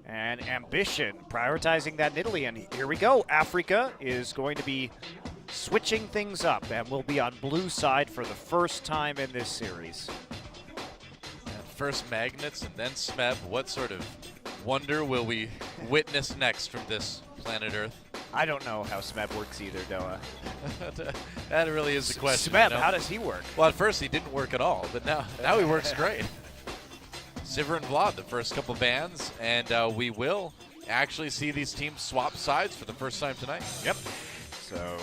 And Ambition prioritizing that in Italy. And here we go. Afreeca is going to be switching things up and will be on blue side for the first time in this series. First Magnets and then Smeb. What sort of wonder will we witness next from this planet Earth? I don't know how Smeb works either, Doa. That really is the question. Smeb, how does he work? Well, at first he didn't work at all, but now he works great. Sivir and Vlad, the first couple bans, and we will actually see these teams swap sides for the first time tonight. Yep. So,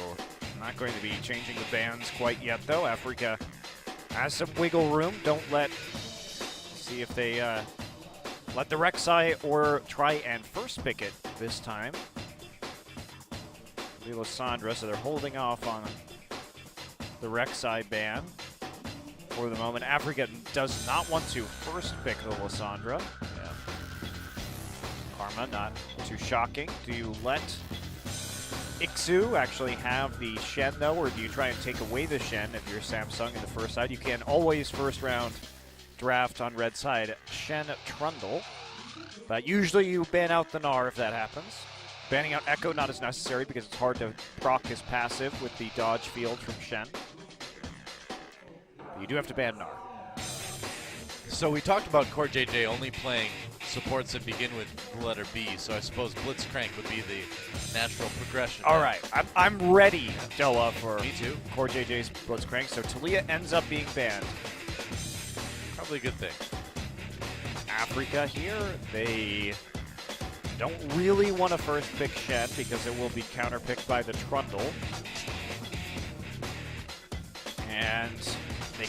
not going to be changing the bans quite yet, though. Afreeca has some wiggle room. Don't see if they let the Rek'Sai or try and first pick it this time. Lissandra, so they're holding off on the Rek'Sai ban for the moment. Afreeca does not want to first pick the Lissandra. Yeah. Karma, not too shocking. Do you let Ixu actually have the Shen, though, or do you try and take away the Shen if you're Samsung in the first side? You can always first round draft on red side Shen Trundle, but usually you ban out the Gnar if that happens. Banning out Echo not as necessary because it's hard to proc his passive with the dodge field from Shen. But you do have to ban Gnar. So we talked about Core JJ only playing supports that begin with the letter B, so I suppose Blitzcrank would be the natural progression. All right, I'm ready, Doa, for Me too. Core JJ's Blitzcrank. So Taliyah ends up being banned. Probably a good thing. Afreeca here, they don't really want to first pick Shen because it will be counterpicked by the Trundle. And they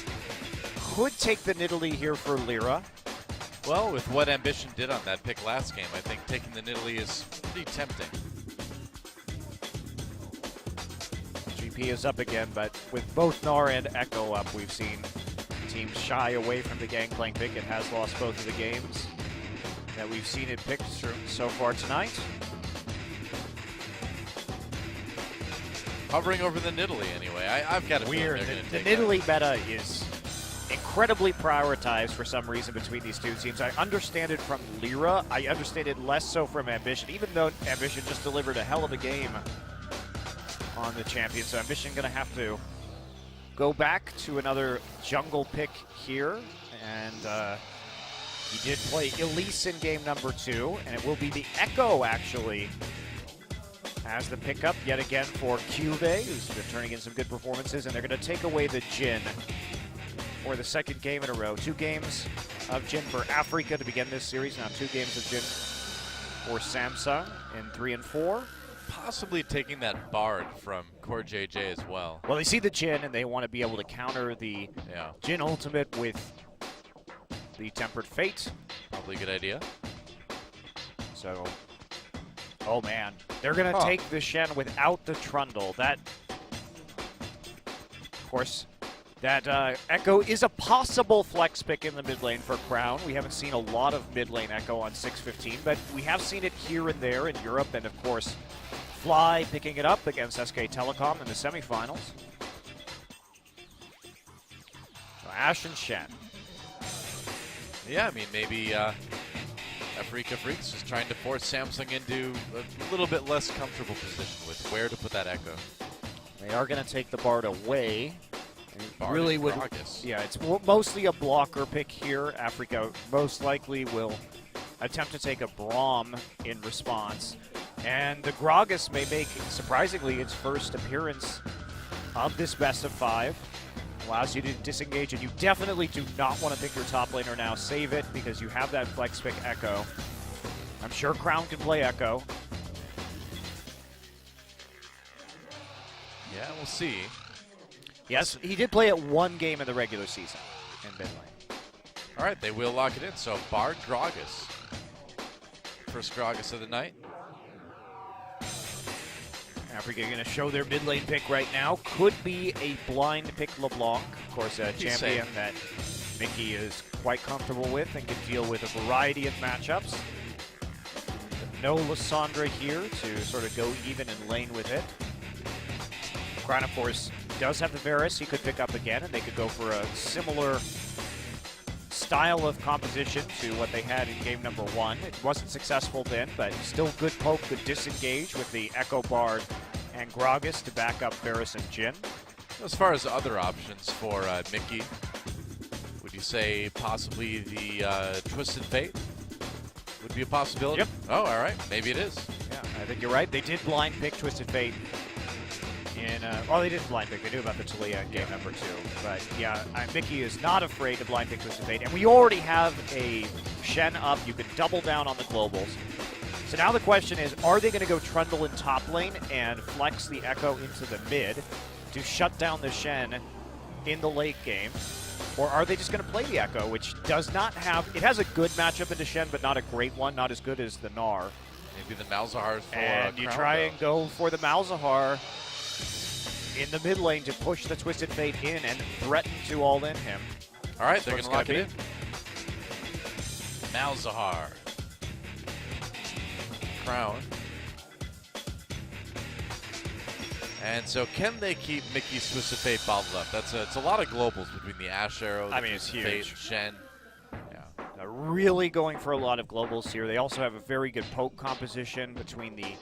could take the Nidalee here for Lyra. Well, with what Ambition did on that pick last game, I think taking the Nidalee is pretty tempting. GP is up again, but with both Gnar and Echo up, we've seen teams shy away from the Gangplank pick. It has lost both of the games that we've seen it picked so far tonight. Hovering over the Nidalee anyway. I've got a Weird. feeling The they're gonna take Nidalee meta is incredibly prioritized for some reason between these two teams. I understand it from Lyra. I understand it less so from Ambition, even though Ambition just delivered a hell of a game on the champion. So Ambition going to have to go back to another jungle pick here. And he did play Elise in game number 2, and it will be the Echo, actually, as the pickup yet again for Cube, who's been turning in some good performances, and they're going to take away the Jhin for the second game in a row. 2 games of Jhin for Afreeca to begin this series. Now 2 games of Jhin for Samsung in 3 and 4. Possibly taking that Bard from Core JJ as well. Well, they see the Jhin, and they want to be able to counter the Jhin ultimate with the Tempered Fate. Probably a good idea. So, oh man, they're going to take the Shen without the Trundle. That, of course, that Echo is a possible flex pick in the mid lane for Crown. We haven't seen a lot of mid lane Echo on 615, but we have seen it here and there in Europe, and of course, Fly picking it up against SK Telecom in the semifinals. So Ashe and Shen. Yeah, I mean, maybe Afreeca Freecs is trying to force Samsung into a little bit less comfortable position with where to put that Echo. They are going to take the Bard away. Bard really and would, Gragas. yeah, it's mostly a blocker pick here. Afreeca most likely will attempt to take a Braum in response. And the Gragas may make, surprisingly, its first appearance of this best of 5. Allows you to disengage, and you definitely do not want to pick your top laner now. Save it, because you have that flex pick Echo. I'm sure Crown can play Echo. Yeah, we'll see. Yes, he did play it 1 game in the regular season in mid lane. All right, they will lock it in. So Bard Gragas. First Gragas of the night. Afreeca going to show their mid lane pick right now. Could be a blind pick LeBlanc. Of course, a champion that Mickey is quite comfortable with and can deal with a variety of matchups. No Lissandra here to sort of go even in lane with it. Crown, of course, does have the Varus he could pick up again, and they could go for a similar style of composition to what they had in game number 1. It wasn't successful then, but still good poke, good disengage with the Echo Bard and Gragas to back up Varus and Jhin. As far as other options for Mickey, would you say possibly the Twisted Fate would be a possibility? Yep. Oh, all right. Maybe it is. Yeah, I think you're right. They did blind pick Twisted Fate in, well, they didn't blind pick. They knew about the Taliyah in game number 2. But yeah, Mickey is not afraid to blind pick Twisted Fate. And we already have a Shen up. You can double down on the globals. So now the question is, are they going to go Trundle in top lane and flex the Echo into the mid to shut down the Shen in the late game? Or are they just going to play the Echo, which does not have, it has a good matchup into Shen, but not a great one, not as good as the Gnar. Maybe the Malzahar for And you Crown, try though. and go for the Malzahar in the mid lane to push the Twisted Fate in and threaten to all-in him. All right, they're That's going to lock gonna it in. Malzahar. Crown. And so can they keep Mickey's Twisted Fate bottled up? It's a lot of globals between the Ash Arrow, the It's Twisted Fate, huge. Shen. Yeah. They're really going for a lot of globals here. They also have a very good poke composition between the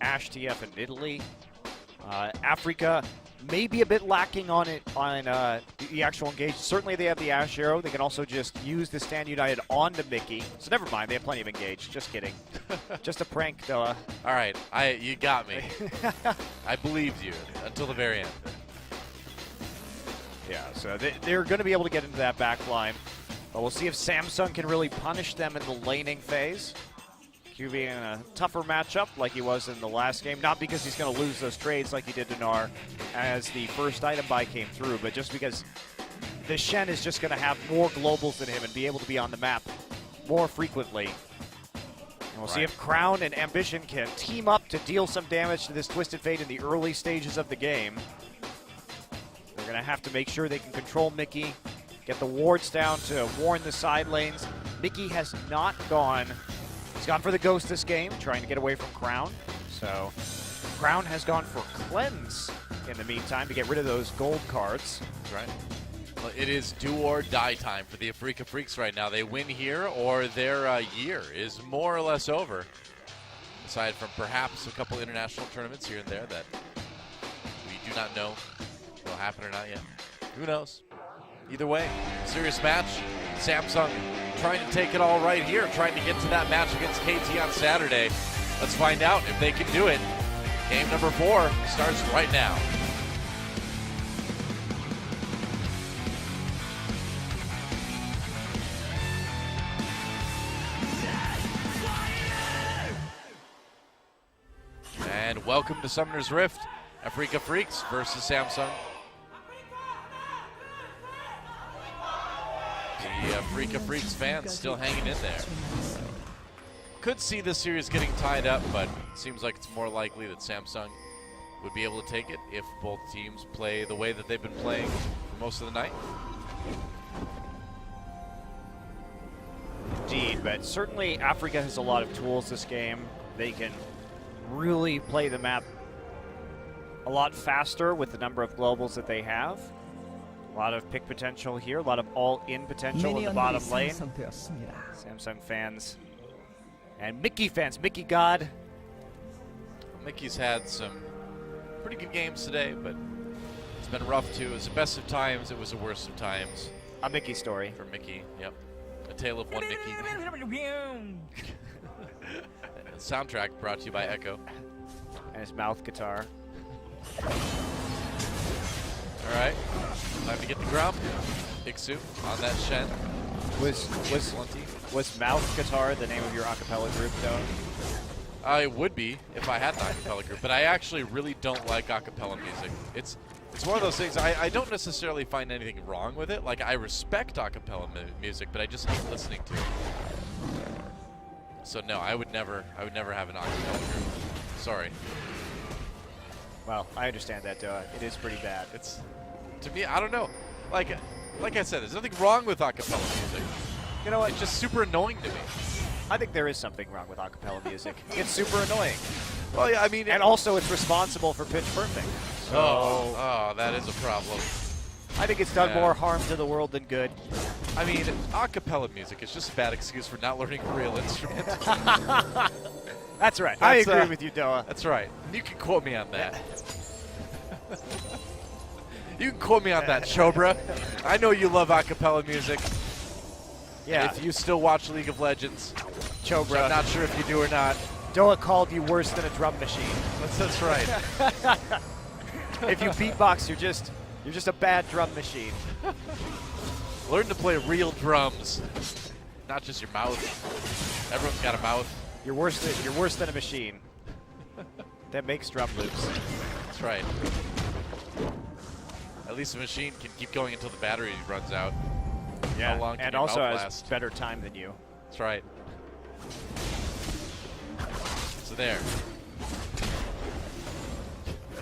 Ash TF and Italy. Afreeca may be a bit lacking on the actual engage. Certainly they have the Ash Arrow. They can also just use the Stand United onto Mickey. So never mind, they have plenty of engage. Just kidding. Just a prank, though. All right, you got me. I believed you until the very end. Yeah, so they're going to be able to get into that back line. But we'll see if Samsung can really punish them in the laning phase. Q being in a tougher matchup like he was in the last game. Not because he's going to lose those trades like he did to Gnar as the first item buy came through, but just because the Shen is just going to have more globals than him and be able to be on the map more frequently. And we'll see if Crown and Ambition can team up to deal some damage to this Twisted Fate in the early stages of the game. They're going to have to make sure they can control Mickey, get the wards down to warn the side lanes. Mickey has not gone. He's gone for the Ghost this game, trying to get away from Crown. So Crown has gone for Cleanse in the meantime to get rid of those gold cards. That's right. Well, it is do or die time for the Afreeca Freecs right now. They win here or their year is more or less over. Aside from perhaps a couple international tournaments here and there that we do not know will happen or not yet. Who knows? Either way, serious match. Samsung trying to take it all right here, trying to get to that match against KT on Saturday. Let's find out if they can do it. Game number 4 starts right now. And welcome to Summoner's Rift. Afreeca Freecs versus Samsung. The Afreeca Freecs fans still hanging in there. Could see this series getting tied up, but it seems like it's more likely that Samsung would be able to take it if both teams play the way that they've been playing for most of the night. Indeed, but certainly Afreeca has a lot of tools this game. They can really play the map a lot faster with the number of globals that they have. A lot of pick potential here, a lot of all-in potential in the bottom lane. Samsung fans and Mickey fans, Mickey God. Mickey's had some pretty good games today, but it's been rough too. It was the best of times, it was the worst of times. A Mickey story. For Mickey, yep. A tale of one Mickey. Soundtrack brought to you by Echo. And his mouth guitar. All right, time to get the grump. Iksu on that Shen. Was mouth guitar the name of your acapella group, though? It would be if I had an acapella group, but I actually really don't like acapella music. It's one of those things. I don't necessarily find anything wrong with it. Like, I respect acapella music, but I just hate listening to it. So no, I would never have an acapella group. Sorry. Well, I understand that, it is pretty bad. It's, to me, I don't know. Like I said, there's nothing wrong with acapella music. You know what? It's just super annoying to me. I think there is something wrong with acapella music. It's super annoying. Well, yeah, I mean, and also it's responsible for Pitch Perfect. So oh, that is a problem. I think it's done more harm to the world than good. I mean, a cappella music is just a bad excuse for not learning a real instrument. That's right. I agree with you, Doa. That's right. You can quote me on that. You can quote me on that, Chobra. I know you love a cappella music. Yeah. If you still watch League of Legends, Chobra. I'm not sure if you do or not. Doa called you worse than a drum machine. That's right. If you beatbox, you're just a bad drum machine. Learn to play real drums, not just your mouth. Everyone's got a mouth. You're worse than a machine that makes drum loops. That's right. At least a machine can keep going until the battery runs out. Yeah, How long can and your also mouth has last? better time than you. That's right. So there.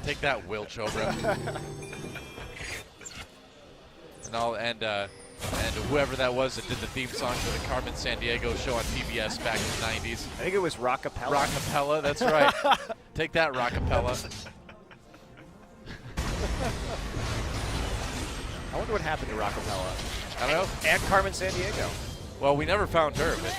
Take that, Will Chobra. And whoever that was that did the theme song for the Carmen Sandiego show on PBS back in the 90s. I think it was Rockapella. Rockapella, that's right. Take that, Rockapella. I wonder what happened to Rockapella. I don't know. And Carmen Sandiego. Well, we never found her, but...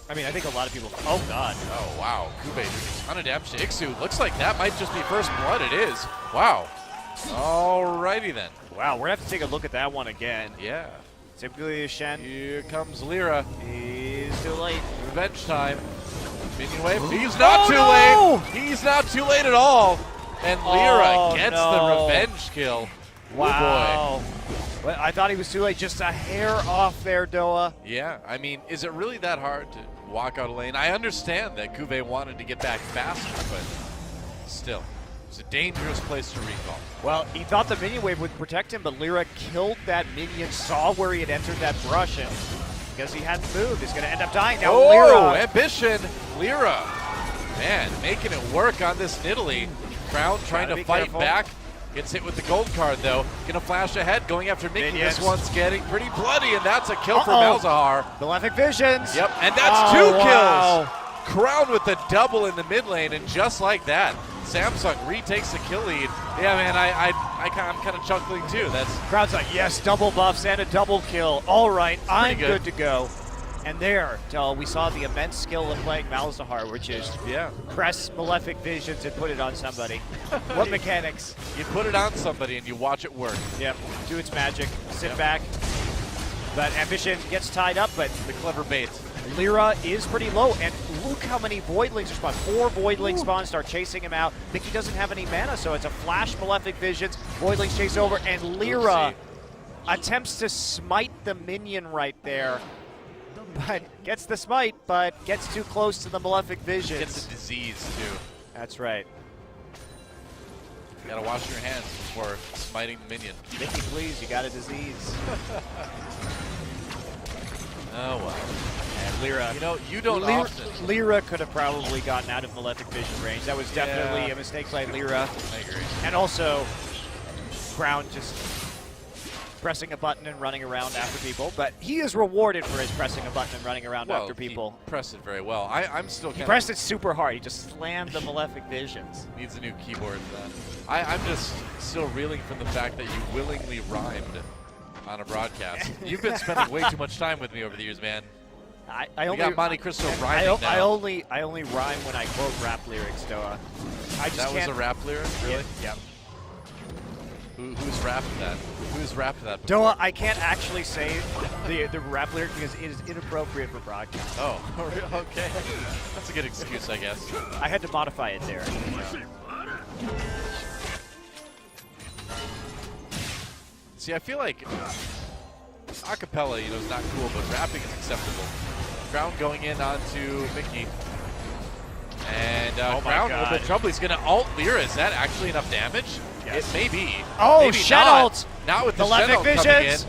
I mean, I think a lot of people... Oh, God. Oh, wow. Kube doing a ton of damage to Ixu. Looks like that might just be first blood. It is. Wow. Alrighty then. Wow, we're going to have to take a look at that one again. Yeah. Typically, Shen. Here comes Lyra. He's too late. Revenge time. Minion wave. He's not too no! late. He's not too late at all. And Lyra gets no. the revenge kill. Wow. Oh boy. Well, I thought he was too late. Just a hair off there, Doa. Yeah, I mean, is it really that hard to walk out a lane? I understand that Kube wanted to get back faster, but still, it's a dangerous place to recall. Well, he thought the minion wave would protect him, but Lyra killed that minion, saw where he had entered that brush, and because he hadn't moved, he's going to end up dying. Now, Lyra. Ambition. Lyra. Man, making it work on this Nidalee. Crown trying to fight back. Gets hit with the gold card, though. Gonna flash ahead, going after Mickey. Minions. This one's getting pretty bloody, and that's a kill for Malzahar. Malefic Visions. Yep, and that's two wow. kills. Crown with the double in the mid lane, and just like that, Samsung retakes the kill lead. Yeah, man, I'm kind of chuckling too. That's Crown's like, yes, double buffs and a double kill. All right, I'm good to go. And there, we saw the immense skill of playing Malzahar, which is press Malefic Visions and put it on somebody. What mechanics? You put it on somebody and you watch it work. Yep, do its magic, sit back. But Ambition gets tied up, but the clever bait. Lyra is pretty low, and look how many Voidlings are spawned. 4 Voidlings spawn, start chasing him out. Mickey doesn't have any mana, so it's a flash Malefic Visions. Voidlings chase over, and Lyra attempts to smite the minion right there. But gets the smite, but gets too close to the Malefic Visions. Gets the disease, too. That's right. You gotta wash your hands before smiting the minion. Mickey, please, you got a disease. Oh, well. And Lyra. You know, you don't often. Lyra could have probably gotten out of Malefic Vision range. That was definitely a mistake by Lyra. I agree. And also, Crown just pressing a button and running around after people, but he is rewarded for his pressing a button and running around after people. He pressed it very well. I'm still He pressed it super hard. He just slammed the Malefic Visions. Needs a new keyboard for that. I'm just still reeling from the fact that you willingly rhymed on a broadcast. You've been spending way too much time with me over the years, man. I only got Monte Cristo rhyming now. I only rhyme when I quote rap lyrics, Doa. That was a rap lyric, really? Yep. Who's rapped that? Who's rapped that before? Doa, I can't actually say the rap lyric because it is inappropriate for broadcast. Oh, okay. That's a good excuse, I guess. I had to modify it there. See, I feel like acapella, is not cool, but rapping is acceptable. Crown going in onto Mickey. And Crown a little bit of trouble. He's going to ult Lyra. Is that actually enough damage? Yes. It may be. Oh, maybe Shen ult! Not with the Malefic Shen ult coming in.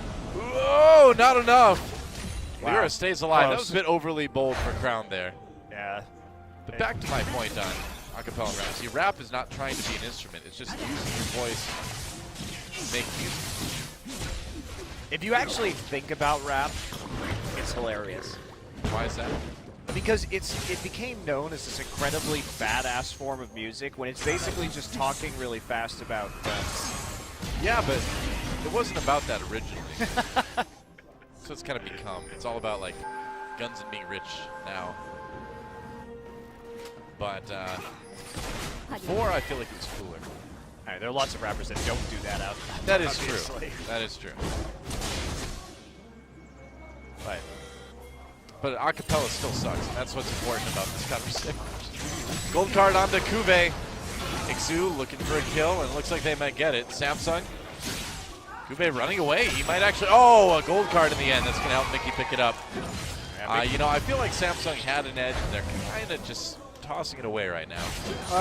Whoa, not enough. Wow. Lyra stays alive. That was a bit overly bold for Crown there. Yeah. But back to my point on acapella rap. See, rap is not trying to be an instrument. It's just using your voice to make music. If you actually think about rap, it's hilarious. Why is that? Because it became known as this incredibly badass form of music when it's basically just talking really fast about guns. Yeah, but it wasn't about that originally. So it's kind of become. It's all about like guns and being rich now. But before, I feel like it was cooler. All right, there are lots of rappers that don't do that out. That is obviously. true. That is true. But acapella still sucks. That's what's important about this conversation. Gold card onto Cuvée. Ixu looking for a kill, and it looks like they might get it. Samsung. Cuvée running away. He might actually. Oh, a gold card in the end. That's going to help Mickey pick it up. You know, I feel like Samsung had an edge. They're kind of just tossing it away right now.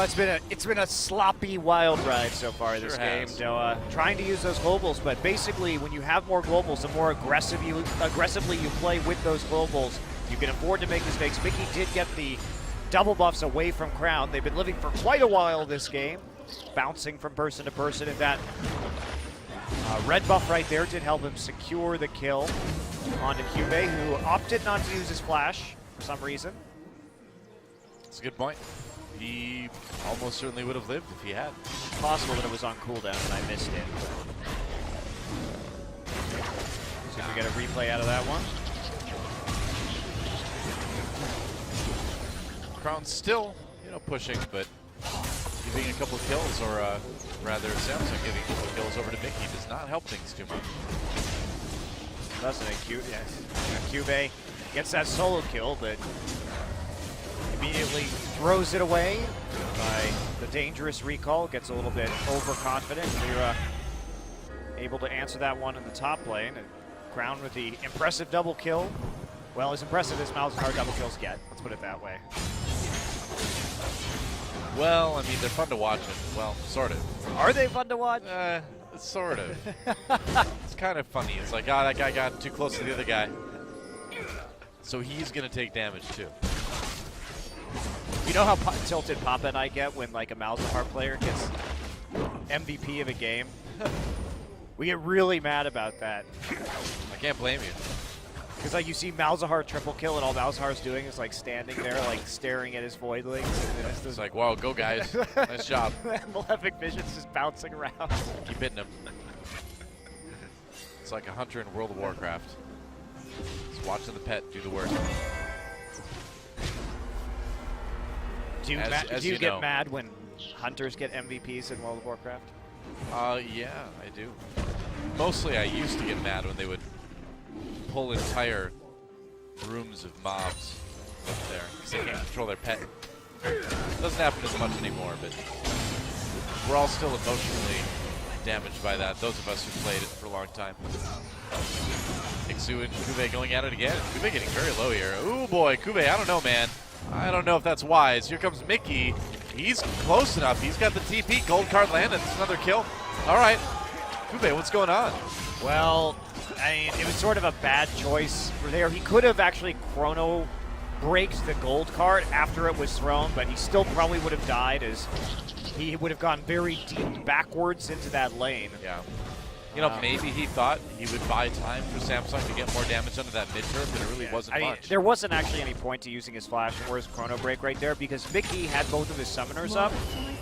It's been a sloppy wild ride so far this game. So trying to use those globals, but basically when you have more globals, the more aggressively you play with those globals, you can afford to make mistakes. Mickey did get the double buffs away from Crown. They've been living for quite a while this game, bouncing from person to person, and that red buff right there did help him secure the kill onto Cuvée, who opted not to use his flash for some reason. That's a good point. He almost certainly would have lived if he had. It's possible that it was on cooldown and I missed it. See if we get a replay out of that one. Crown's still, you know, pushing, but giving a couple kills, or rather Samsung giving a couple kills over to Mickey does not help things too much. Doesn't it? Cuvée gets that solo kill, but immediately throws it away by the dangerous recall. Gets a little bit overconfident. They're able to answer that one in the top lane. And Crown with the impressive double kill. Well, as impressive as Malzahar double kills get. Let's put it that way. Well, I mean, they're fun to watch. And, well, sort of. Are they fun to watch? Sort of. It's kind of funny. It's like, that guy got too close to the other guy. So he's going to take damage, too. You know how tilted Papa and I get when like a Malzahar player gets MVP of a game? We get really mad about that. I can't blame you. Because like you see Malzahar triple kill and all Malzahar's doing is like standing there like staring at his voidlings. And it's like, wow, go guys. Nice job. Malefic Vision's just bouncing around. Keep hitting him. It's like a hunter in World of Warcraft. Just watching the pet do the work. Do you get mad when hunters get MVPs in World of Warcraft? Yeah, I do. Mostly I used to get mad when they would pull entire rooms of mobs up there because they can't control their pet. Doesn't happen as much anymore, but we're all still emotionally damaged by that, those of us who played it for a long time. Ixu and Cuvée going at it again. Cuvée getting very low here. Ooh boy, Cuvée, I don't know, man. I don't know if that's wise. Here comes Mickey. He's close enough. He's got the TP. Gold card landed. It's another kill. All right. Cuvée, what's going on? Well, I mean, it was sort of a bad choice for there. He could have actually chrono braked the gold card after it was thrown, but he still probably would have died as he would have gone very deep backwards into that lane. Yeah. You know, maybe he thought he would buy time for Samsung to get more damage under that mid-turf, but it really wasn't much. There wasn't actually any point to using his flash or his chrono break right there because Mickey had both of his summoners up.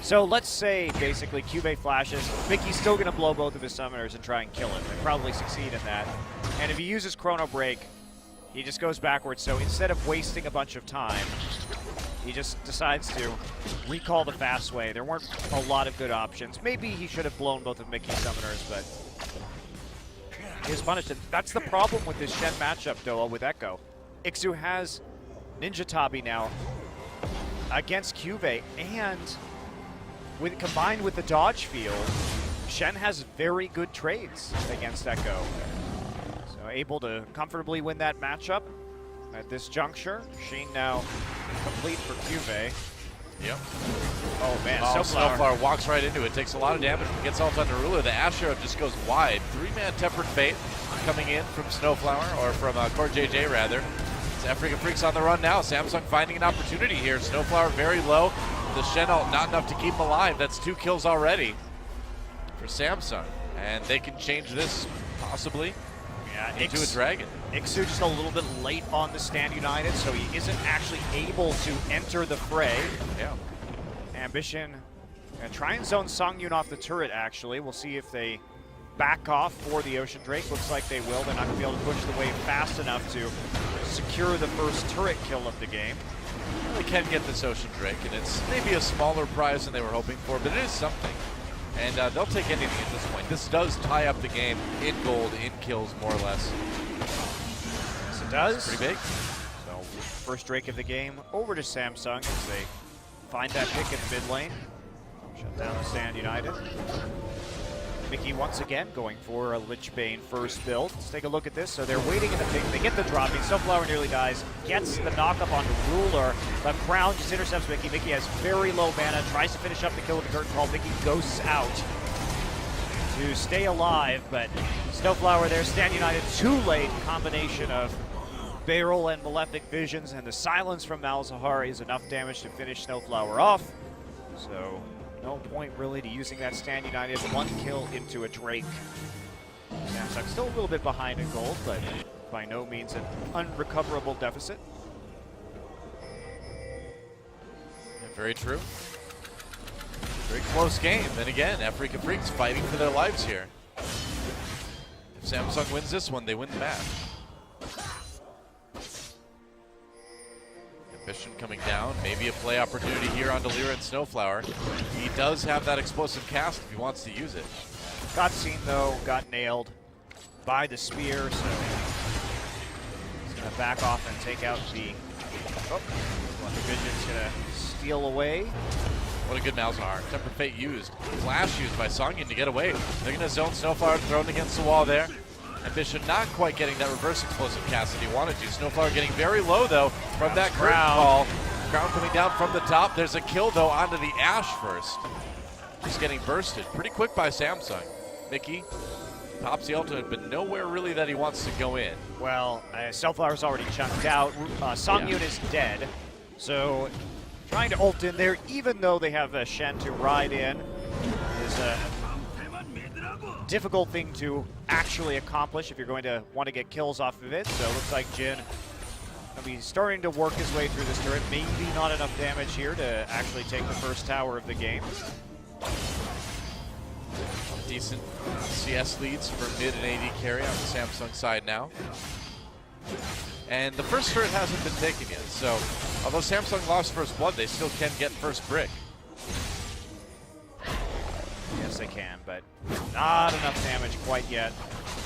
So let's say basically Cuvée flashes, Mickey's still going to blow both of his summoners and try and kill him and probably succeed in that. And if he uses chrono break, he just goes backwards. So instead of wasting a bunch of time, he just decides to recall the fast way. There weren't a lot of good options. Maybe he should have blown both of Mickey's summoners, but he was punished. And that's the problem with this Shen matchup, Doa, with Echo. Ixu has Ninja Tabi now against Cuvée, and combined with the dodge field, Shen has very good trades against Echo. So able to comfortably win that matchup at this juncture. Sheen now complete for Cuvée. Yep. Oh man, Snowflower walks right into it, takes a lot of damage, but gets ult on Narula. The Ash Arrow just goes wide. 3-man Tempered Fate coming in from Snowflower, or from Core JJ rather. It's Afreeca Freecs on the run now. Samsung finding an opportunity here. Snowflower very low. The Shen ult not enough to keep him alive. That's 2 kills already for Samsung. And they can change this possibly into a dragon. Ixu just a little bit late on the Stand United, so he isn't actually able to enter the fray. Yeah. Ambition gonna try and zone Songyun off the turret, actually. We'll see if they back off for the Ocean Drake. Looks like they will. They're not going to be able to push the wave fast enough to secure the first turret kill of the game. Well, they can get this Ocean Drake, and it's maybe a smaller prize than they were hoping for, but it is something. And they'll take anything at this point. This does tie up the game in gold, in kills, more or less. Yes, it does. It's pretty big. So, first Drake of the game over to Samsung as they find that pick in the mid lane. Shut down the Stand United. Mickey once again going for a Lichbane first build. Let's take a look at this. So they're waiting in the pick. They get the dropping. Snowflower nearly dies. Gets the knock-up onto Ruler. But Crown just intercepts Mickey. Mickey has very low mana. Tries to finish up the kill with the curtain call. Mickey ghosts out to stay alive. But Snowflower there. Stand United too late. Combination of Barrel and Malefic Visions. And the silence from Malzahar is enough damage to finish Snowflower off. So no point really to using that Stand United. One kill into a Drake. Samsung still a little bit behind in gold, but by no means an unrecoverable deficit. Yeah, very true. Very close game. And again, Afreeca Freecs fighting for their lives here. If Samsung wins this one, they win the match. Ambition coming down, maybe a play opportunity here on Delira and Snowflower. He does have that explosive cast if he wants to use it. Got seen though, got nailed by the spear, so he's gonna back off and take out the, the Vision's gonna steal away. What a good Malzahar. Tempered Fate used. Flash used by Songyun to get away. They're gonna zone Snowflower, thrown against the wall there. Ambition not quite getting that reverse explosive cast that he wanted to. Snowflower getting very low though from that curtain call. Crown coming down from the top. There's a kill though onto the Ashe first. Just getting bursted pretty quick by Samsung. Mickey pops the ultimate, but nowhere really that he wants to go in. Well, Snowflower's already chunked out. Songyun is dead, so trying to ult in there, even though they have Shen to ride in, is a difficult thing to actually accomplish if you're going to want to get kills off of it. So it looks like Jin will be starting to work his way through this turret. Maybe not enough damage here to actually take the first tower of the game. Decent CS leads for mid and AD carry on the Samsung side now. And the first turret hasn't been taken yet, so although Samsung lost first blood, they still can get first brick. Yes, they can, but not enough damage quite yet.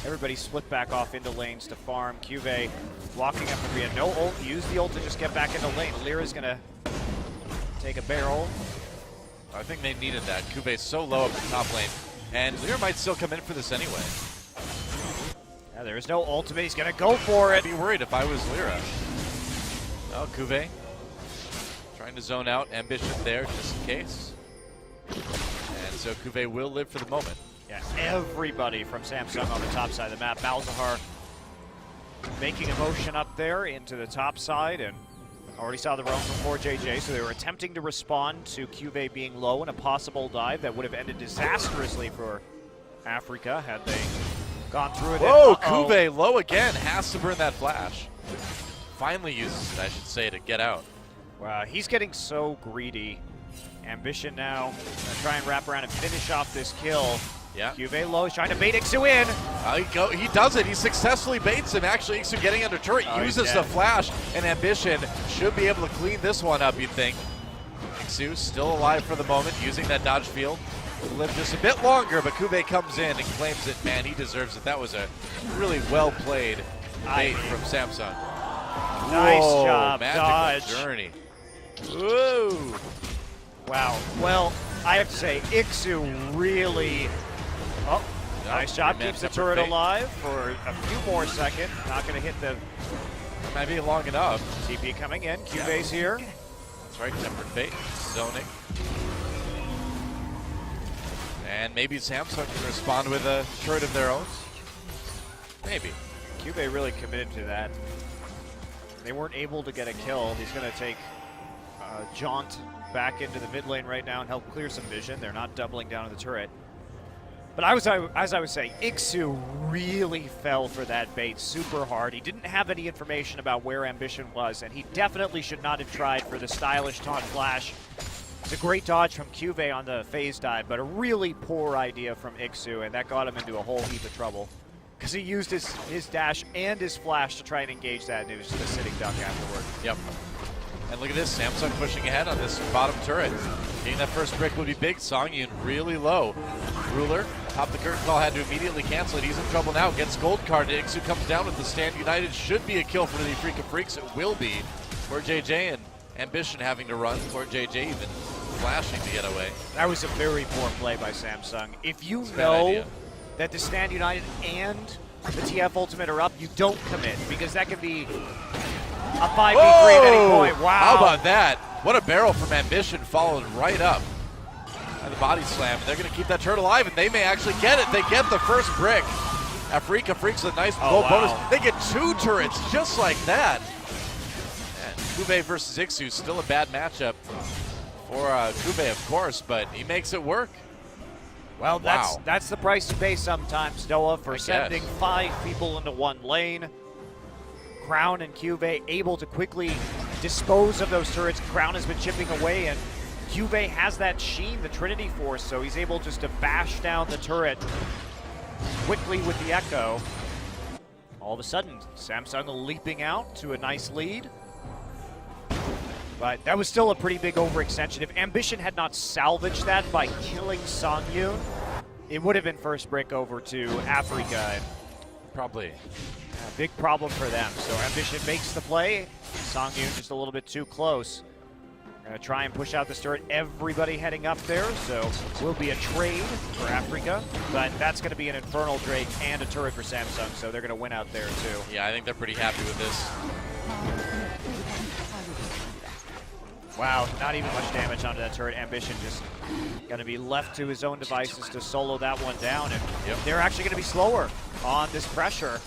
Everybody split back off into lanes to farm. Cuvee walking up and no ult. Use the ult to just get back into lane. Lyra's gonna take a barrel. I think they needed that. Cuvee's so low up the top lane, and Lyra might still come in for this anyway. Yeah, there is no ultimate. He's gonna go for it. I'd be worried if I was Lyra. Oh, Cuvee trying to zone out Ambition there just in case. And so Cuvee will live for the moment. Yeah, everybody from Samsung on the top side of the map. Malzahar making a motion up there into the top side, and already saw the roam from 4JJ, so they were attempting to respond to Cuvee being low and a possible dive that would have ended disastrously for Afreeca had they gone through it. Whoa, Cuvee low again, has to burn that flash. Finally uses it, I should say, to get out. Wow, he's getting so greedy. Ambition now, gonna try and wrap around and finish off this kill. Yeah. Cuvee low, he's trying to bait Ixu in. He does it. He successfully baits him. Actually, Ixu getting under turret, uses the flash, and Ambition should be able to clean this one up, you'd think. Ixu still alive for the moment, using that dodge field. Will live just a bit longer, but Cuvee comes in and claims it. Man, he deserves it. That was a really well-played bait from Samsung. Nice Whoa, job, magical dodge. journey. Whoa. Wow. Well, I have to say, Ixu really... Oh, nice job. Keeps the turret alive for a few more seconds. Not going to hit the... Might be long enough. TP coming in. Cuvee's here. That's right, Tempered Fate. Zoning. And maybe Samsung can respond with a turret of their own. Maybe. Cuvee really committed to that. They weren't able to get a kill. He's going to take Jaunt back into the mid lane right now and help clear some vision. They're not doubling down on the turret. But as I was saying, Ixu really fell for that bait super hard. He didn't have any information about where Ambition was, and he definitely should not have tried for the stylish taunt flash It's a great dodge from Cuvee on the phase dive, but a really poor idea from Ixu, and that got him into a whole heap of trouble. Because he used his dash and his flash to try and engage that, and it was just a sitting duck afterward. Yep. And look at this, Samsung pushing ahead on this bottom turret. Getting that first brick would be big. Songyun really low. Ruler, top the curtain call, had to immediately cancel it. He's in trouble now. Gets gold card. Ixu comes down with the stand. United should be a kill for the Afreeca Freecs. It will be. For JJ and Ambition having to run. For JJ even flashing to get away. That was a very poor play by Samsung. If you know that the Stand United and the TF Ultimate are up, you don't commit, because that could be a 5v3 at any point. Wow. How about that? What a barrel from Ambition, followed right up by the body slam. They're going to keep that turret alive, and they may actually get it. They get the first brick. Afreeca Freecs with a nice gold bonus. They get 2 turrets just like that. And Cuvee versus Ixu, still a bad matchup for Cuvee, of course, but he makes it work. Well, that's the price you pay sometimes, Noah, for sending 5 people into one lane. Crown and Cuvee able to quickly dispose of those turrets. Crown has been chipping away, and Cuvee has that sheen, the Trinity Force, so he's able just to bash down the turret quickly with the Echo. All of a sudden, Samsung leaping out to a nice lead. But that was still a pretty big overextension. If Ambition had not salvaged that by killing Songyun, it would have been first brick over to Afreeca. Probably. A big problem for them. So Ambition makes the play. Songyun just a little bit too close. Gonna try and push out this turret. Everybody heading up there, so will be a trade for Afreeca, but that's gonna be an Infernal Drake and a turret for Samsung, so they're gonna win out there too. Yeah, I think they're pretty happy with this. Wow, not even much damage onto that turret. Ambition just gonna be left to his own devices to solo that one down, and they're actually gonna be slower on this pressure.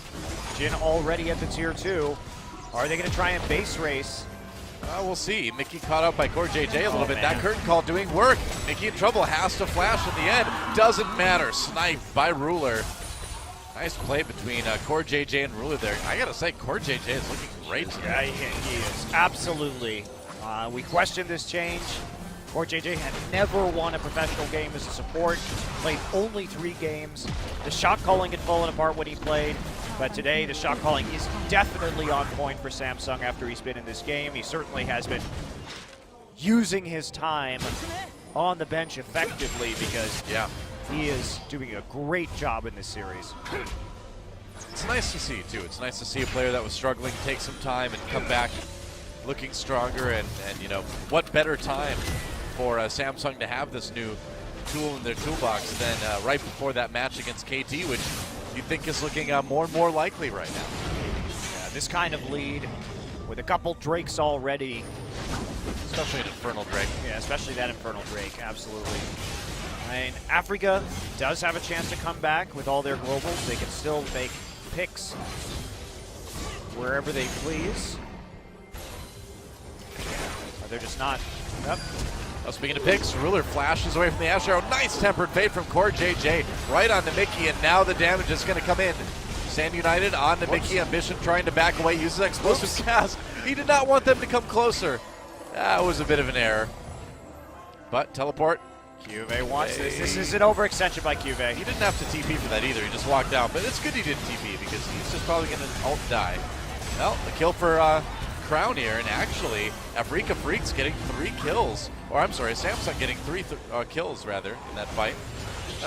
Jin already at the tier 2. Are they gonna try and base race? We'll see. Mickey caught up by Core JJ a little bit. That curtain call doing work. Mickey in trouble, has to flash at the end. Doesn't matter. Sniped by Ruler. Nice play between Core JJ and Ruler there. I gotta say, Core JJ is looking great today. Yeah, he is. Absolutely. We questioned this change. Core JJ had never won a professional game as a support. Played only 3 games. The shot calling had fallen apart when he played. But today, the shot calling is definitely on point for Samsung after he's been in this game. He certainly has been using his time on the bench effectively, because he is doing a great job in this series. It's nice to see, too. It's nice to see a player that was struggling take some time and come back looking stronger. And you know, what better time for Samsung to have this new tool in their toolbox than right before that match against KT, which you think is looking more and more likely right now. Yeah, this kind of lead with a couple Drakes already. Especially an Infernal Drake. Yeah, especially that Infernal Drake, absolutely. I mean, Afreeca does have a chance to come back with all their globals. They can still make picks wherever they please. Or they're just not. Yep. Well, speaking of picks, Ruler flashes away from the Ash Arrow. Nice tempered fade from Core JJ right onto Mickey, and now the damage is going to come in. Stand United on to Mickey. Ambition trying to back away, uses explosive gas. He did not want them to come closer. That was a bit of an error. But teleport. Cuvee wants this. This is an overextension by Cuvee. He didn't have to TP for that either. He just walked down. But it's good he didn't TP, because he's just probably going to ult die. Well, the kill for Crown here, and actually Afreeca Freecs getting 3 kills. Or I'm sorry, Samsung getting 3 kills rather in that fight.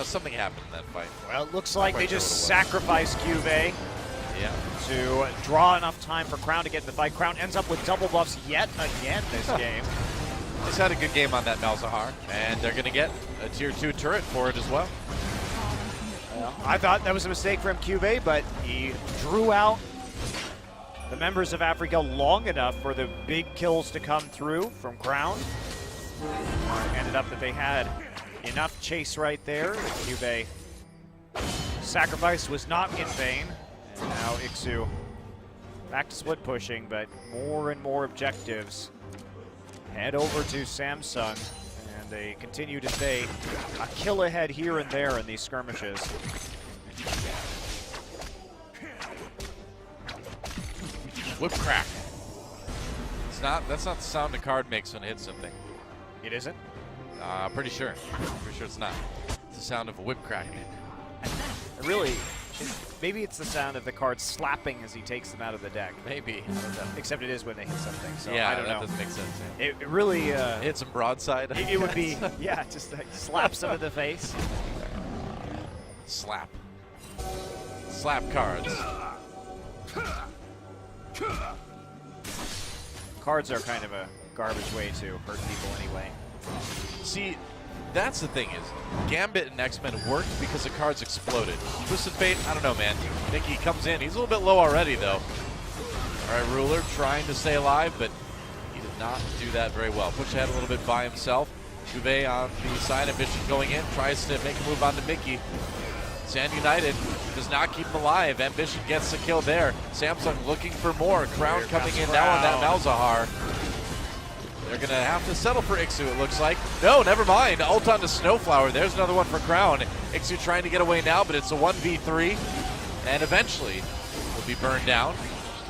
Something happened in that fight. Well, it looks like they just sacrificed Cuvee to draw enough time for Crown to get in the fight. Crown ends up with double buffs yet again this game. He's had a good game on that Malzahar, and they're going to get a tier 2 turret for it as well. I thought that was a mistake from Cuvee, but he drew out the members of Afreeca long enough for the big kills to come through from Crown. Ended up that they had enough chase right there. Cuvee sacrifice was not in vain. And now Ixu back to split pushing, but more and more objectives head over to Samsung, and they continue to stay a kill ahead here and there in these skirmishes. Whip crack. That's not the sound a card makes when it hits something. It isn't? Pretty sure. Pretty sure it's not. It's the sound of a whip cracking. Really, maybe it's the sound of the cards slapping as he takes them out of the deck. Maybe. Except it is when they hit something, so Yeah, I don't that know. doesn't make sense. Yeah. It really... Hit some broadside. it would be, yeah, just like slaps them in the face. Slap. Slap cards. Cards are kind of a garbage way to hurt people anyway. See, that's the thing is, Gambit and X-Men worked because the cards exploded. Twisted Fate, I don't know, man. Mickey comes in. He's a little bit low already, though. All right, Ruler trying to stay alive, but he did not do that very well. Push ahead a little bit by himself. Juve on the side, Ambition going in, tries to make a move onto Mickey. Sand United does not keep him alive. Ambition gets the kill there. Samsung looking for more. Crown coming in now on that Malzahar. They're going to have to settle for Ixu, it looks like. No, never mind. Ult onto Snowflower. There's another one for Crown. Ixu trying to get away now, but it's a 1v3. And eventually will be burned down.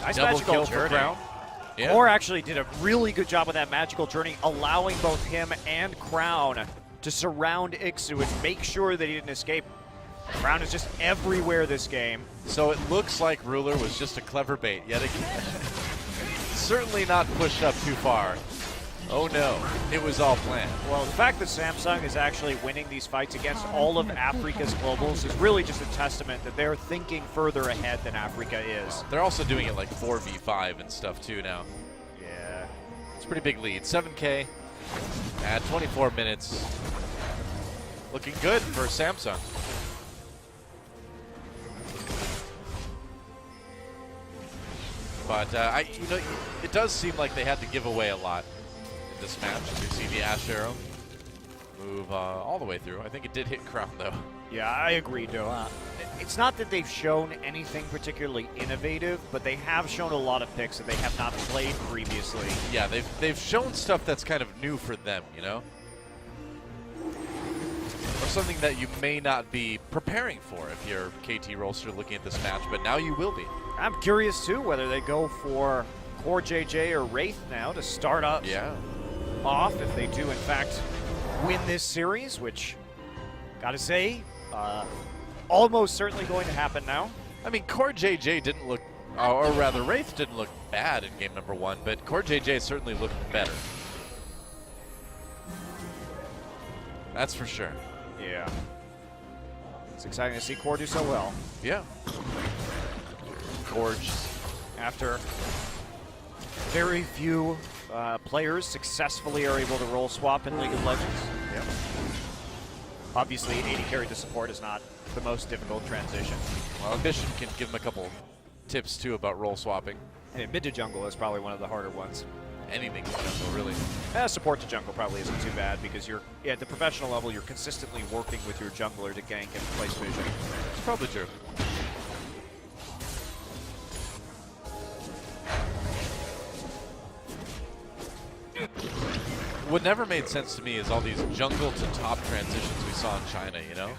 Nice Double magical kill for journey. Crown. Yeah. Or actually did a really good job with that magical journey, allowing both him and Crown to surround Ixu and make sure that he didn't escape. Crown is just everywhere this game. So it looks like Ruler was just a clever bait yet again. Certainly not pushed up too far. Oh no, it was all planned. Well, the fact that Samsung is actually winning these fights against all of Afreeca's globals is really just a testament that they're thinking further ahead than Afreeca is. They're also doing it like 4v5 and stuff too now. Yeah. It's a pretty big lead. 7K at 24 minutes. Looking good for Samsung. But it does seem like they had to give away a lot in this match. You see the Ash Arrow move all the way through. I think it did hit Crown though. Yeah, I agree, Joe. It's not that they've shown anything particularly innovative, but they have shown a lot of picks that they have not played previously. Yeah, they've shown stuff that's kind of new for them, you know? Or something that you may not be preparing for if you're KT Rolster looking at this match, but now you will be. I'm curious, too, whether they go for Core JJ or Wraith now to start up off if they do, in fact, win this series, which, gotta say, almost certainly going to happen now. I mean, Core JJ didn't look, or rather, Wraith didn't look bad in game number 1, but Core JJ certainly looked better. That's for sure. Yeah. It's exciting to see Core do so well. Yeah. Gorgeous. After very few players successfully are able to role swap in League of Legends. Yeah. Obviously, AD carry to support is not the most difficult transition. Well, Ambition can give him a couple tips, too, about role swapping. And mid to jungle is probably one of the harder ones. Anything in jungle, really. Support to jungle probably isn't too bad because you're at the professional level, you're consistently working with your jungler to gank and place vision. It's probably true. What never made sense to me is all these jungle to top transitions we saw in China, you know?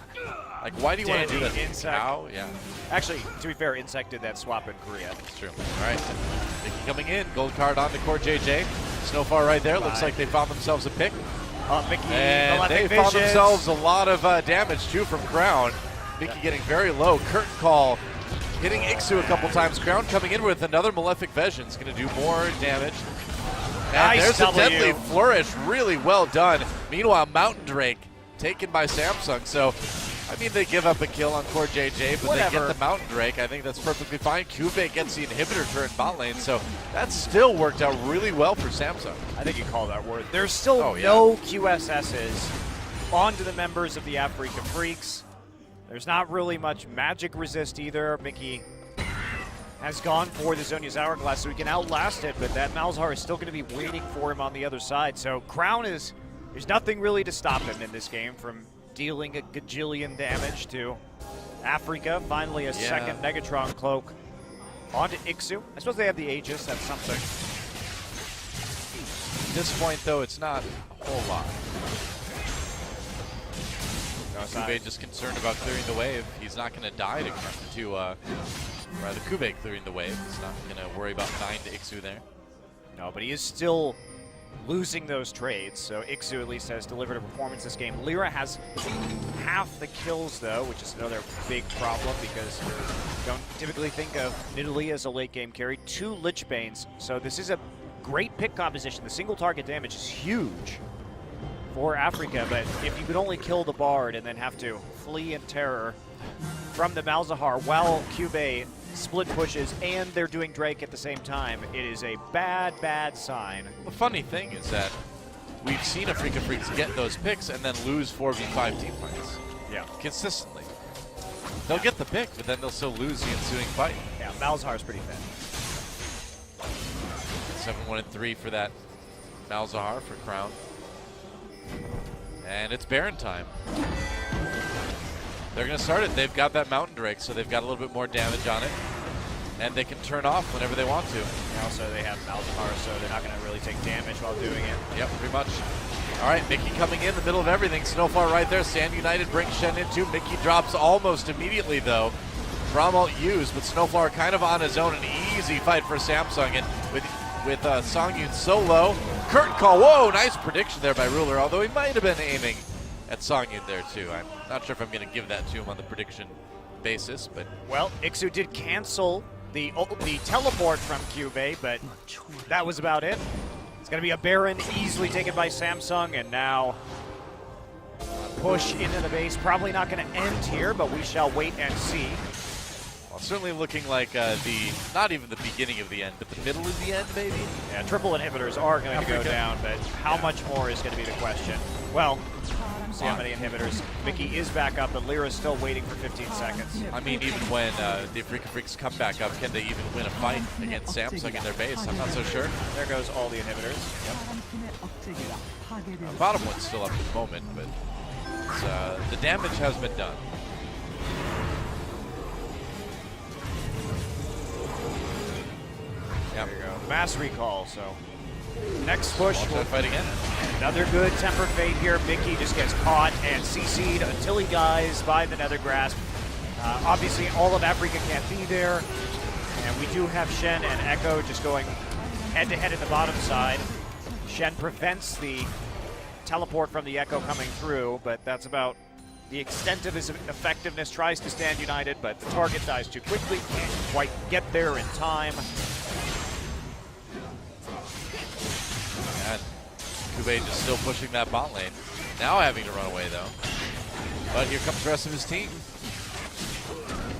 Like, why do you want to do that? Insect. How? Yeah. Actually, to be fair, Insect did that swap in Korea. That's true. All right. Mickey coming in. Gold card on the Core JJ. Snowfall right there. Looks like they found themselves a pick. Mickey, and they found themselves a lot of damage, too, from Crown. Mickey getting very low. Curtain call hitting Ixu a couple times. Crown coming in with another Malefic Vision. Is going to do more damage. And Nice there's a W. deadly flourish. Really well done. Meanwhile, Mountain Drake taken by Samsung. So, I mean, they give up a kill on Core JJ, but they get the Mountain Drake. I think that's perfectly fine. Cube gets the inhibitor turret in bot lane, so that still worked out really well for Samsung. I think you call that word. There's still no QSSs onto the members of the Afreeca Freecs. There's not really much magic resist either. Mickey has gone for the Zhonya's Hourglass so he can outlast it, but that Malzahar is still going to be waiting for him on the other side. So Crown there's nothing really to stop him in this game from dealing a gajillion damage to Afreeca. Finally a second Negatron cloak onto Ixu. I suppose they have the Aegis, that's something. At this point, though, it's not a whole lot. Kube just concerned about clearing the wave. He's not going to die rather Kube clearing the wave. He's not going to worry about 9 to Ixu there. No, but he is still losing those trades. So Ixu at least has delivered a performance this game. Lyra has half the kills though, which is another big problem because you don't typically think of Nidalee as a late game carry. 2 Lich Banes, so this is a great pick composition. The single target damage is huge for Afreeca, but if you could only kill the Bard and then have to flee in terror from the Malzahar while Cube split pushes and they're doing Drake at the same time, it is a bad, bad sign. The funny thing is that we've seen Afreeca Freecs get those picks and then lose 4v5 team fights. Yeah. Consistently. They'll get the pick, but then they'll still lose the ensuing fight. Yeah, Malzahar's pretty thin. 7-1-3 for that Malzahar for Crown. And it's Baron time. They're going to start it. They've got that Mountain Drake, so they've got a little bit more damage on it. And they can turn off whenever they want to. And also, they have Malzahar, so they're not going to really take damage while doing it. Yep, pretty much. All right, Mickey coming in the middle of everything. Snowfall right there. Sand United brings Shen in too. Mickey drops almost immediately, though. Bramalt used, but Snowflower kind of on his own. An easy fight for Samsung. And with Songyun so low. Curtain call. Whoa, nice prediction there by Ruler, although he might have been aiming at Songyun there, too. I'm not sure if I'm going to give that to him on the prediction basis, but... Well, Ixu did cancel the teleport from Cube, but that was about it. It's going to be a Baron easily taken by Samsung, and now push into the base. Probably not going to end here, but we shall wait and see. Well, certainly looking like not even the beginning of the end, but the middle of the end, maybe? Yeah, triple inhibitors are going to go down, but how much more is going to be the question. Well, see how many inhibitors. Mickey is back up, but Lyra's still waiting for 15 seconds. I mean, even when the Afreeca Freecs come back up, can they even win a fight against Samsung in their base? I'm not so sure. There goes all the inhibitors. Yep. Bottom one's still up at the moment, but the damage has been done. There you go. Mass recall, so next push. Watch that fight again. Another good Temper Fate here. Mickey just gets caught and CC'd until he dies by the Nether Grasp. Obviously, all of Afreeca can't be there. And we do have Shen and Echo just going head-to-head in the bottom side. Shen prevents the teleport from the Echo coming through, but that's about the extent of his effectiveness. Tries to stand united, but the target dies too quickly. Can't quite get there in time. And Kube just still pushing that bot lane. Now having to run away, though. But here comes the rest of his team.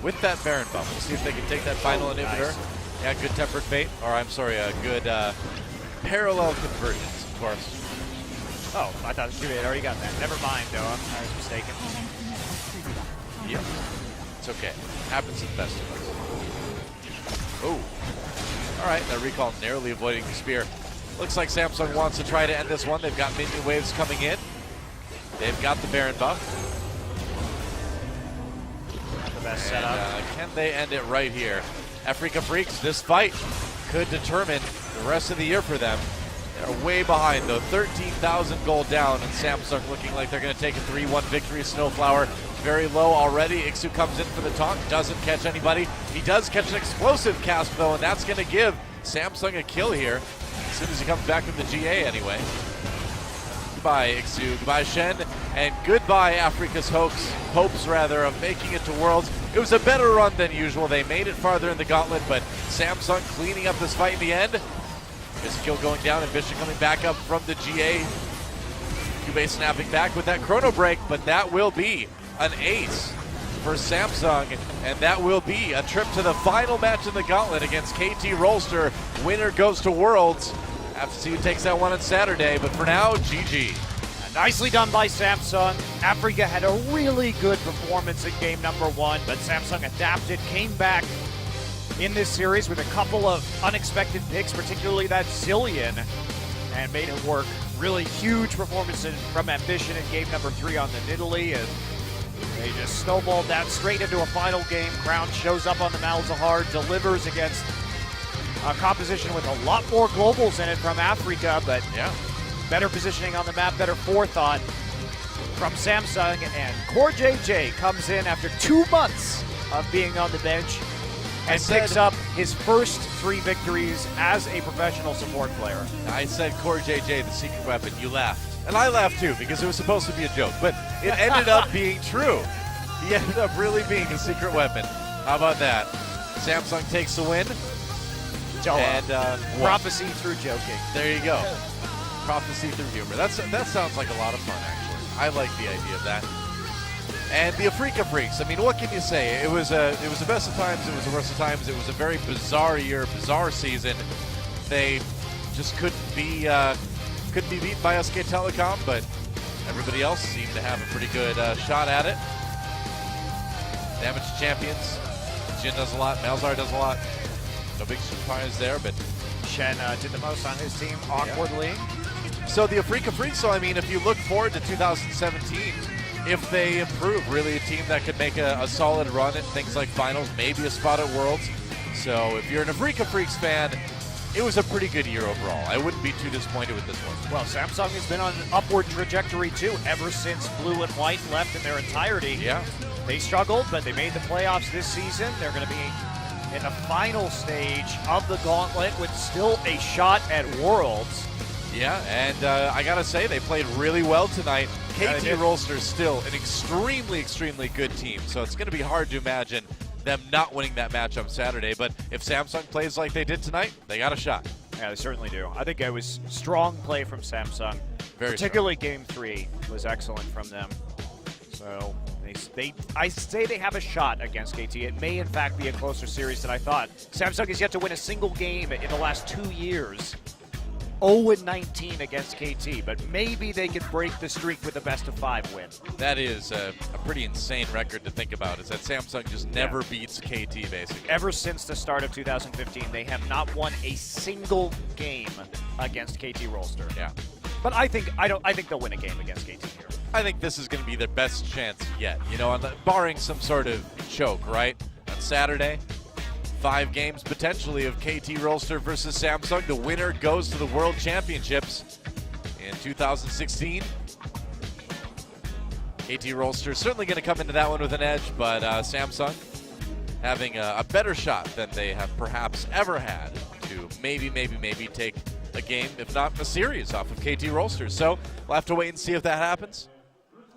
With that Baron buff, we'll see if they can take that final inhibitor. Nice. Yeah, good Tempered Fate. Or, I'm sorry, a good parallel convergence, of course. Oh, I thought Kube had already got that. Never mind, though. I was mistaken. Yep. It's okay. Happens to the best of us. Oh. All right, that recall narrowly avoiding the spear. Looks like Samsung wants to try to end this one. They've got minion waves coming in. They've got the Baron buff. The best setup. Can they end it right here? Afreeca Freecs, this fight could determine the rest of the year for them. They're way behind, though. 13,000 gold down, and Samsung looking like they're going to take a 3-1 victory. Snowflower very low already. Ixu comes in for the taunt, doesn't catch anybody. He does catch an explosive cast, though, and that's going to give Samsung a kill here. As soon as he comes back from the GA anyway. Goodbye, Ixu. Goodbye, Shen. And goodbye, Afreeca's hopes of making it to Worlds. It was a better run than usual. They made it farther in the gauntlet, but Samsung cleaning up this fight in the end. Just kill going down, and Vision coming back up from the GA. Cube snapping back with that chrono break, but that will be an ace for Samsung, and that will be a trip to the final match in the gauntlet against KT Rolster. Winner goes to Worlds. Have to see who takes that one on Saturday, but for now, GG. Nicely done by Samsung. Afreeca had a really good performance in game number 1, but Samsung adapted, came back in this series with a couple of unexpected picks, particularly that Zillion, and made it work. Really huge performance from Ambition in game number 3 on the Nidalee, and they just snowballed that straight into a final game. Crown shows up on the Malzahar, delivers against a composition with a lot more globals in it from Afreeca, but yeah, better positioning on the map, better forethought from Samsung, and Core JJ comes in after 2 months of being on the bench and picks up his first 3 victories as a professional support player. I said Core JJ, the secret weapon. You laughed. And I laughed too, because it was supposed to be a joke. But it ended up being true. He ended up really being a secret weapon. How about that? Samsung takes the win. And prophecy through joking. There you go. Prophecy through humor. That sounds like a lot of fun, actually. I like the idea of that. And the Afreeca Freecs. I mean, what can you say? It was the best of times. It was the worst of times. It was a very bizarre year, bizarre season. They just couldn't be beat by SK Telecom, but everybody else seemed to have a pretty good shot at it. Damage champions. Jin does a lot. Malzahar does a lot. No big surprise there, but Shen did the most on his team, awkwardly. Yeah. So the Afreeca Freecs, so I mean, if you look forward to 2017, if they improve, really a team that could make a solid run at things like finals, maybe a spot at Worlds. So if you're an Afreeca Freecs fan, it was a pretty good year overall. I wouldn't be too disappointed with this one. Well, Samsung has been on an upward trajectory, too, ever since Blue and White left in their entirety. Yeah. They struggled, but they made the playoffs this season. They're going to be in the final stage of the gauntlet with still a shot at Worlds. Yeah, and I got to say, they played really well tonight. KT Rolster is still an extremely, extremely good team, so it's going to be hard to imagine them not winning that match on Saturday. But if Samsung plays like they did tonight, they got a shot. Yeah, they certainly do. I think it was strong play from Samsung. Very particularly strong. Game 3 was excellent from them. So I say they have a shot against KT. It may, in fact, be a closer series than I thought. Samsung has yet to win a single game in the last 2 years. 0-19 against KT, but maybe they could break the streak with a best-of-5 win. That is a pretty insane record to think about, is that Samsung just never beats KT, basically. Ever since the start of 2015, they have not won a single game against KT Rolster. Yeah. But I think they'll win a game against KT here. I think this is going to be their best chance yet, barring some sort of choke, right? On Saturday, 5 games potentially of KT Rolster versus Samsung. The winner goes to the World Championships in 2016. KT Rolster certainly going to come into that one with an edge, but Samsung having a better shot than they have perhaps ever had to maybe take a game, if not a series, off of KT Rolster. So we'll have to wait and see if that happens.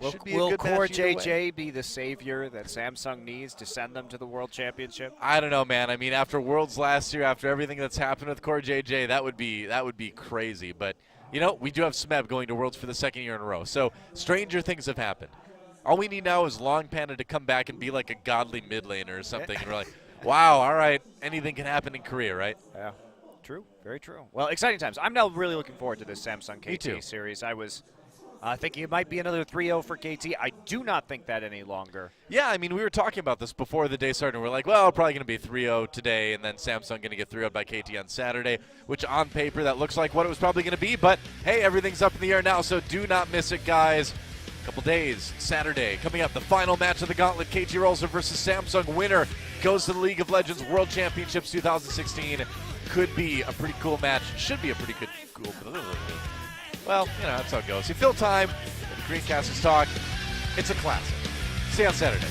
Will Core JJ be the savior that Samsung needs to send them to the World Championship? I don't know, man. I mean, after Worlds last year, after everything that's happened with Core JJ, that would be crazy. But we do have Smeb going to Worlds for the 2nd year in a row. So stranger things have happened. All we need now is Long Panda to come back and be like a godly mid laner or something. And we're like, wow, all right, anything can happen in Korea, right? Yeah, true, very true. Well, exciting times. I'm now really looking forward to this Samsung Me too. KT series. I was thinking it might be another 3-0 for KT. I do not think that any longer. Yeah, I mean, we were talking about this before the day started, and we're like, well, probably going to be 3-0 today, and then Samsung going to get 3-0 by KT on Saturday, which on paper, that looks like what it was probably going to be. But, hey, everything's up in the air now, so do not miss it, guys. A couple days, Saturday, coming up, the final match of the Gauntlet, KT Rolster versus Samsung. Winner goes to the League of Legends World Championships 2016. Could be a pretty cool match. Should be a pretty cool. Well, that's how it goes. You fill time. The Greencasters talk. It's a classic. See you on Saturday.